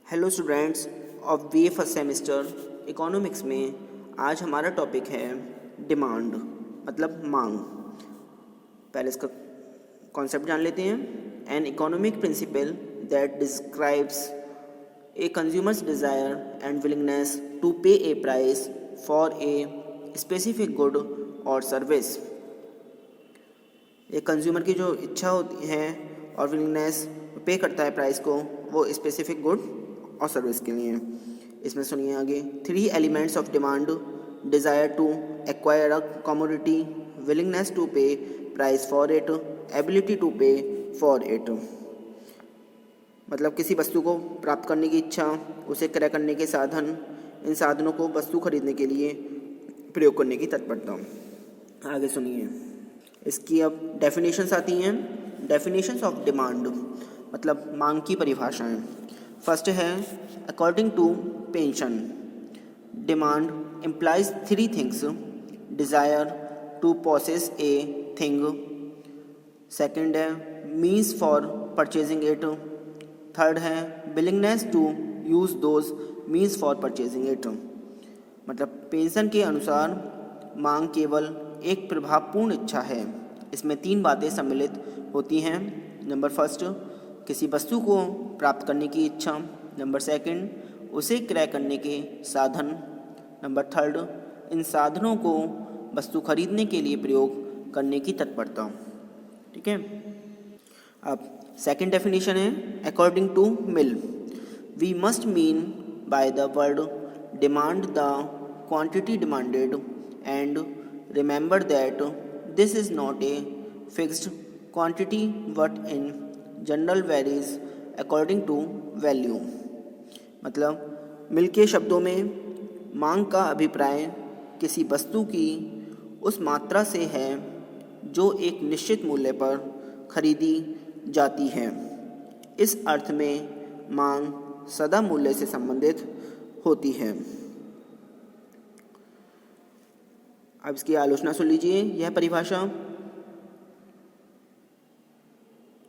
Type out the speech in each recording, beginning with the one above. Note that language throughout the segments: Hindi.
Hello students of B first semester economics में आज हमारा टॉपिक है डिमांड मतलब मांग। पहले इसका कॉन्सेप्ट जान लेते हैं। An economic principle that describes a consumer's desire and willingness to pay a price for a specific good और सर्विस। एक कंज्यूमर की जो इच्छा होती है और विलिंगनेस पे करता है प्राइस को वो स्पेसिफिक गुड और सर्विस के लिए। इसमें सुनिए आगे। 3 elements of demand: desire to acquire a commodity, willingness to pay price for it, ability to pay for it. मतलब किसी वस्तु को प्राप्त करने की इच्छा, उसे क्रय करने के साधन, इन साधनों को वस्तु खरीदने के लिए प्रयोग करने की तत्परता। आगे सुनिए। इसकी अब डेफिनेशंस आती हैं। डेफिनेशंस ऑफ डिमांड मतलब मांग की परिभाषाएं। फर्स्ट है according to Penson, demand implies 3 things: desire to possess a thing, second है means for purchasing it, third है willingness to use those means for purchasing it. मतलब पेंशन के अनुसार मांग केवल एक प्रभावपूर्ण इच्छा है। इसमें 3 बातें सम्मिलित होती हैं। नंबर फर्स्ट, किसी वस्तु को प्राप्त करने की इच्छा, नंबर सेकंड उसे क्रय करने के साधन, नंबर थर्ड इन साधनों को वस्तु खरीदने के लिए प्रयोग करने की तत्परता। ठीक है। अब सेकंड डेफिनेशन है according to Mill. We must mean by the word demand the quantity demanded and remember that this is not a fixed quantity but in general varies according to value. मतलब मिल के शब्दों में मांग का अभिप्राय किसी वस्तु की उस मात्रा से है जो एक निश्चित मूल्य पर खरीदी जाती है। इस अर्थ में मांग सदा मूल्य से संबंधित होती है। अब इसकी आलोचना सुन लीजिए। यह परिभाषा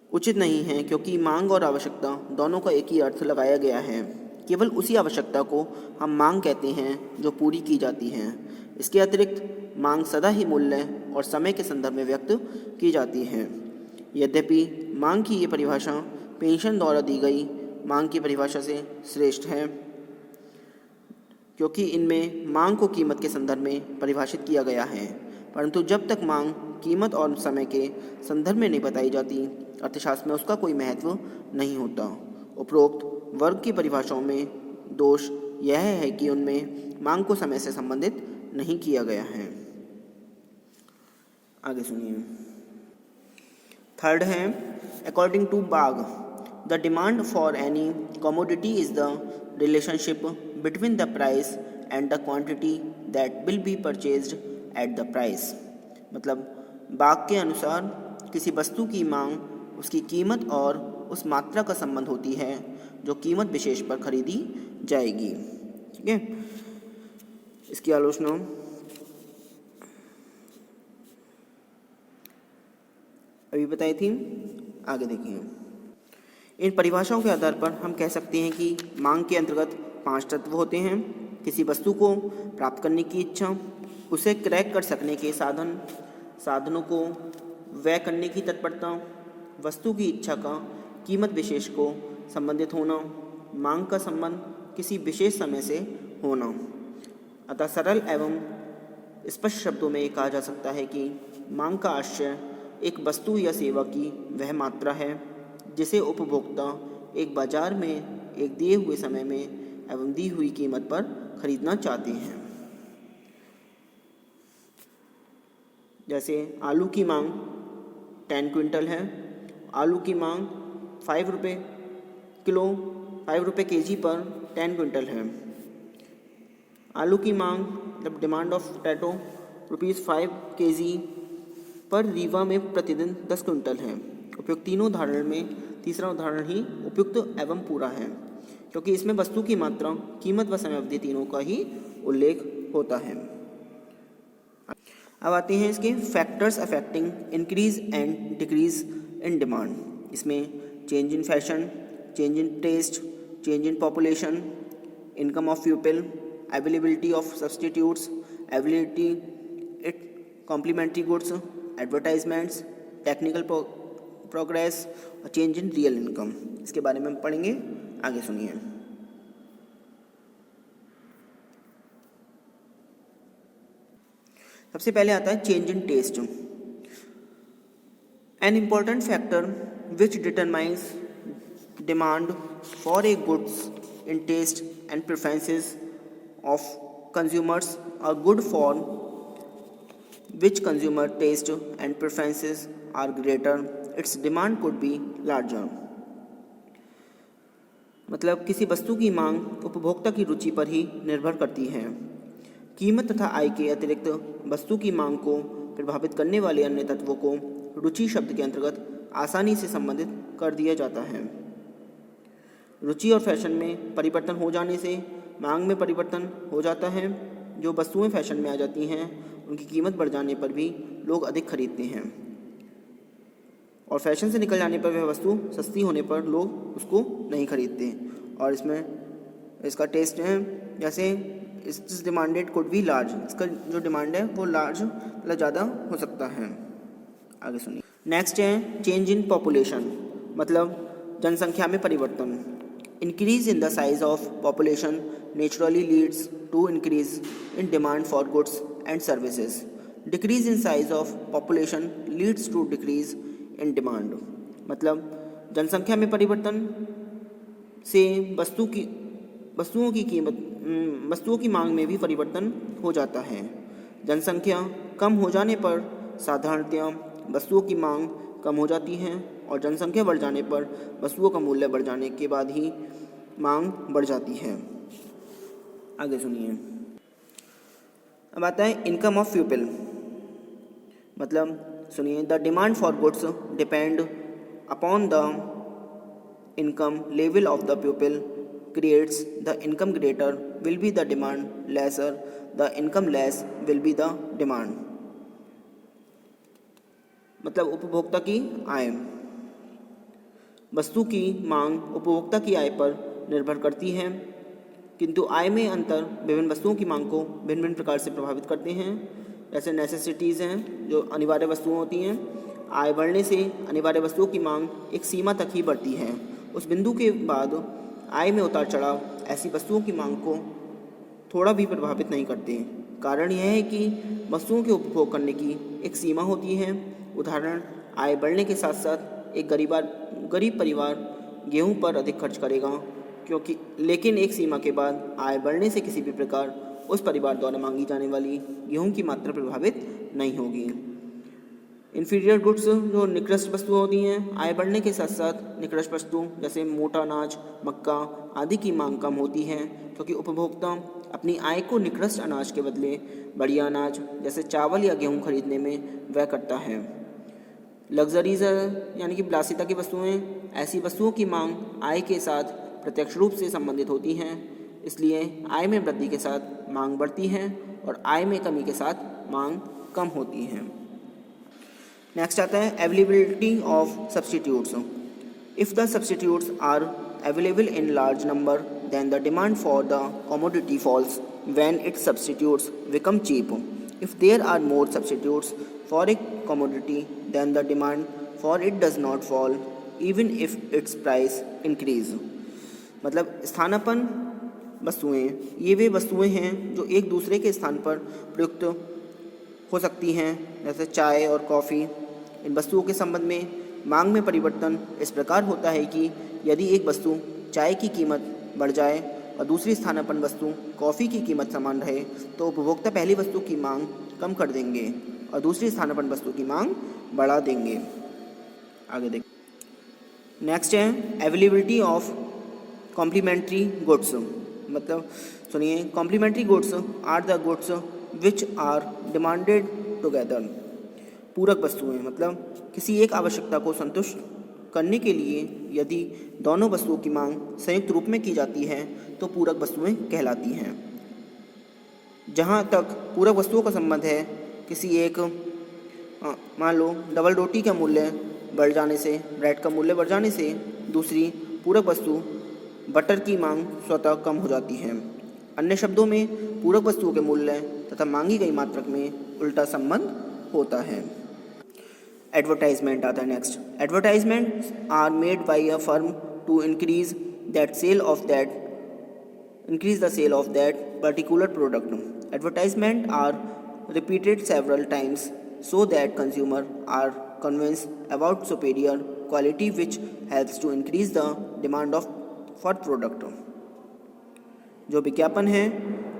उचित नहीं है क्योंकि मांग और आवश्यकता दोनों का एक ही अर्थ लगाया गया है। केवल उसी आवश्यकता को हम मांग कहते हैं जो पूरी की जाती है। इसके अतिरिक्त मांग सदा ही मूल्य और समय के संदर्भ में व्यक्त की जाती है। यद्यपि मांग की ये परिभाषा पेंशन द्वारा दी गई मांग की परिभाषा से श्रेष्ठ है क्योंकि इनमें मांग को कीमत के संदर्भ में परिभाषित किया गया है, परंतु जब तक मांग कीमत और समय के संदर्भ में नहीं बताई जाती अर्थशास्त्र में उसका कोई महत्व नहीं होता। उपरोक्त वर्ग की परिभाषाओं में दोष यह है कि उनमें मांग को समय से संबंधित नहीं किया गया है। आगे सुनिए। थर्ड है अकॉर्डिंग टू बाग, the demand for any commodity is the relationship between the price and the quantity that will be purchased at the price. मतलब बाग के अनुसार किसी वस्तु की मांग उसकी कीमत और उस मात्रा का संबंध होती है जो कीमत विशेष पर खरीदी जाएगी। ठीक है। इसकी आलोचना अभी बताई थी, आगे देखिए। इन परिभाषाओं के आधार पर हम कह सकते हैं कि मांग के अंतर्गत 5 तत्व होते हैं: किसी वस्तु को प्राप्त करने की इच्छा, उसे क्रय कर सकने के साधन, साधनों को व्यय करने की तत्परता, वस्तु की इच्छा का कीमत विशेष को संबंधित होना, मांग का संबंध किसी विशेष समय से होना। अतः सरल एवं स्पष्ट शब्दों में कहा जा सकता है कि मांग का आशय एक वस्तु या सेवा की वह मात्रा है जिसे उपभोक्ता एक बाजार में एक दिए हुए समय में एवं दी हुई कीमत पर खरीदना चाहते हैं। जैसे आलू की मांग 10 क्विंटल है, आलू की मांग 5 रुपये किलो, 5 रुपये केजी पर 10 क्विंटल है। आलू की मांग मतलब डिमांड ऑफ पोटैटो ₹5 केजी पर रीवा में प्रतिदिन 10 क्विंटल है। उपयुक्त तीनों उदाहरण में तीसरा उदाहरण ही उपयुक्त एवं पूरा है क्योंकि इसमें वस्तु की मात्रा, कीमत व समय अवधि तीनों का ही उल्लेख होता है। अब आते हैं इसके factors affecting increase and decrease in demand. इसमें change in fashion, change in taste, change in population, income of people, availability of substitutes, availability it complementary goods, advertisements, technical progress और चेंज इन रियल इनकम। इसके बारे में हम पढ़ेंगे, आगे सुनिए। सबसे पहले आता है change in taste. An important factor which determines demand for a goods in taste and preferences of consumers are good for which consumer taste and preferences are greater, its demand could be larger. मतलब किसी वस्तु की मांग उपभोक्ता की रुचि पर ही निर्भर करती है। कीमत तथा आय के अतिरिक्त वस्तु की मांग को प्रभावित करने वाले अन्य तत्वों को रुचि शब्द के अंतर्गत आसानी से संबंधित कर दिया जाता है। रुचि और फैशन में परिवर्तन हो जाने से मांग में परिवर्तन हो जाता है। जो वस्तुएं फैशन में आ जाती हैं उनकी कीमत बढ़ जाने पर भी लोग अधिक खरीदते हैं, और फैशन से निकल जाने पर वह वस्तु सस्ती होने पर लोग उसको नहीं खरीदते। और इसमें इसका टेस्ट है, जैसे it's demanded could be large, इसका जो डिमांड है वो लार्ज मतलब ज़्यादा हो सकता है। आगे सुनिए। नेक्स्ट है चेंज इन पॉपुलेशन, मतलब जनसंख्या में परिवर्तन। Increase in the size of population naturally leads to increase in demand for goods and services. Decrease in size of population leads to decrease in demand. मतलब जनसंख्या में परिवर्तन से वस्तुओं की मांग में भी परिवर्तन हो जाता है। जनसंख्या कम हो जाने पर साधारणतया वस्तुओं की मांग कम हो जाती है, और जनसंख्या बढ़ जाने पर वस्तुओं का मूल्य बढ़ जाने के बाद ही मांग बढ़ जाती है। आगे सुनिए। अब आता है इनकम ऑफ पीपल, मतलब सुनिए। The demand for goods depend upon the income level of the people creates the income greater will be the demand, lesser the income less will be the demand। मतलब उपभोक्ता की आय। वस्तु की मांग उपभोक्ता की आय पर निर्भर करती है, किंतु आय में अंतर विभिन्न वस्तुओं की मांग को भिन्न भिन्न प्रकार से प्रभावित करते हैं। जैसे नेसेसिटीज़ हैं, जो अनिवार्य वस्तुएं होती हैं। आय बढ़ने से अनिवार्य वस्तुओं की मांग एक सीमा तक ही बढ़ती है। उस बिंदु के बाद आय में उतार चढ़ाव ऐसी वस्तुओं की मांग को थोड़ा भी प्रभावित नहीं करते। कारण यह है कि वस्तुओं के उपभोग करने की एक सीमा होती है। उदाहरण, आय बढ़ने के साथ साथ एक गरीब परिवार गेहूं पर अधिक खर्च करेगा, लेकिन एक सीमा के बाद आय बढ़ने से किसी भी प्रकार उस परिवार द्वारा मांगी जाने वाली गेहूं की मात्रा प्रभावित नहीं होगी। इन्फीरियर गुड्स, जो निकृष्ट वस्तुएं होती हैं, आय बढ़ने के साथ साथ निकृष्ट वस्तु जैसे मोटा अनाज, मक्का आदि की मांग कम होती है, क्योंकि उपभोक्ता अपनी आय को निकृष्ट अनाज के बदले बढ़िया अनाज जैसे चावल या गेहूं खरीदने में व्यय करता है। लग्जरीज यानी कि विलासिता की वस्तुएं, ऐसी वस्तुओं की मांग आय के साथ प्रत्यक्ष रूप से संबंधित होती हैं, इसलिए आय में वृद्धि के साथ मांग बढ़ती है और आय में कमी के साथ मांग कम होती है। नेक्स्ट आता है availability of substitutes. If the substitutes are available in large number then the demand for the commodity falls when its substitutes become cheap. If there are more substitutes for a commodity then the demand for it does not fall even if its price increase. मतलब स्थानापन्न वस्तुएं, ये वे वस्तुएं हैं जो एक दूसरे के स्थान पर प्रयुक्त हो सकती हैं, जैसे चाय और कॉफ़ी। इन वस्तुओं के संबंध में मांग में परिवर्तन इस प्रकार होता है कि यदि एक वस्तु चाय की कीमत बढ़ जाए और दूसरी स्थानापन्न वस्तु कॉफ़ी की कीमत समान रहे तो उपभोक्ता पहली वस्तु की मांग कम कर देंगे और दूसरी स्थानापन्न वस्तु की मांग बढ़ा देंगे। आगे देख। नेक्स्ट है अवेलेबिलिटी ऑफ कॉम्प्लीमेंट्री गुड्स। मतलब सुनिए, complementary goods are the goods which are demanded together. पूरक वस्तुएं, मतलब किसी एक आवश्यकता को संतुष्ट करने के लिए यदि दोनों वस्तुओं की मांग संयुक्त रूप में की जाती है तो पूरक वस्तुएं कहलाती हैं। जहाँ तक पूरक वस्तुओं का संबंध है, किसी एक मान लो डबल रोटी का मूल्य बढ़ जाने से, ब्रेड का मूल्य बढ़ जाने से दूसरी पूरक वस्तु बटर की मांग स्वतः कम हो जाती है। अन्य शब्दों में पूरक वस्तुओं के मूल्य तथा मांगी गई मात्रक में उल्टा संबंध होता है। एडवर्टाइजमेंट आता है next. Advertisements are made by a firm to increase the sale of that particular product. Advertisements are repeated several times so that consumers are convinced about superior quality, which helps to increase the demand for product. जो विज्ञापन है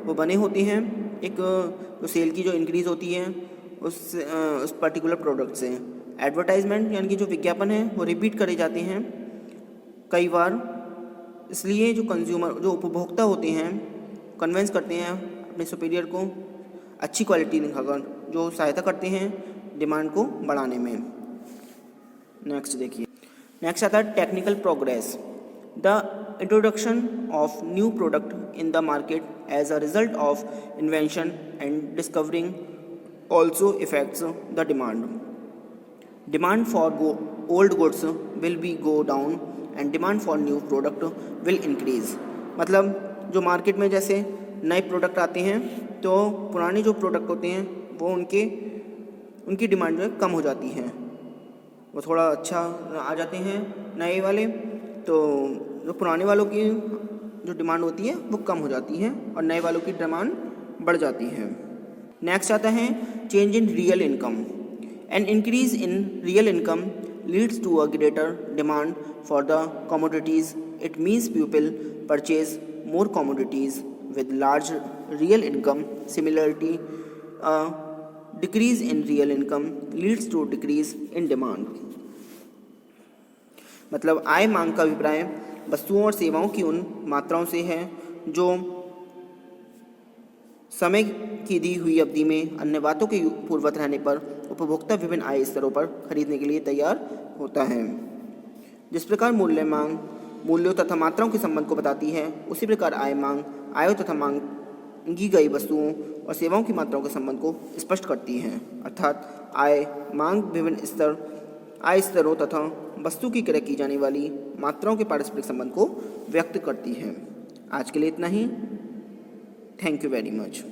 वो बने होते हैं एक जो सेल की जो इंक्रीज़ होती है उस पर्टिकुलर प्रोडक्ट से। एडवर्टाइजमेंट यानी कि जो विज्ञापन है वो रिपीट करे जाते हैं कई बार, इसलिए जो कंज्यूमर जो उपभोक्ता होते हैं कन्विंस करते हैं अपने सुपीरियर को अच्छी क्वालिटी दिखाकर, जो सहायता करते हैं डिमांड को बढ़ाने में। नेक्स्ट देखिए, नेक्स्ट आता है technical progress. The introduction of new product in the market as a result of invention and discovering also effects the demand. Demand for old goods will be go down and demand for new product will increase. मतलब जो मार्केट में जैसे नए प्रोडक्ट आते हैं तो पुराने जो प्रोडक्ट होते हैं वो उनकी डिमांड जो है कम हो जाती है, वो थोड़ा अच्छा आ जाते हैं नए वाले, तो जो पुराने वालों की जो डिमांड होती है वो कम हो जाती है और नए वालों की डिमांड बढ़ जाती है। नेक्स्ट आता है change in real income. An increase in real income leads to a greater demand for the commodities. It means people purchase more commodities with large real income. Similarly, a decrease in real income leads to decrease in demand. मतलब आय मांग का अभिप्राय वस्तुओं और सेवाओं की उन मात्राओं से है जो समय की दी हुई अवधि में अन्य बातों के पूर्ववत रहने पर उपभोक्ता विभिन्न आय स्तरों पर खरीदने के लिए तैयार होता है। जिस प्रकार मूल्य मांग मूल्यों तथा मात्राओं के संबंध को बताती है, उसी प्रकार आय मांग आयों तथा मांगी गई वस्तुओं और सेवाओं की मात्राओं के संबंध को स्पष्ट करती है। अर्थात आय मांग विभिन्न आय स्तरों तथा वस्तु की क्रय की जाने वाली मात्राओं के पारस्परिक संबंध को व्यक्त करती है। आज के लिए इतना ही। Thank you very much.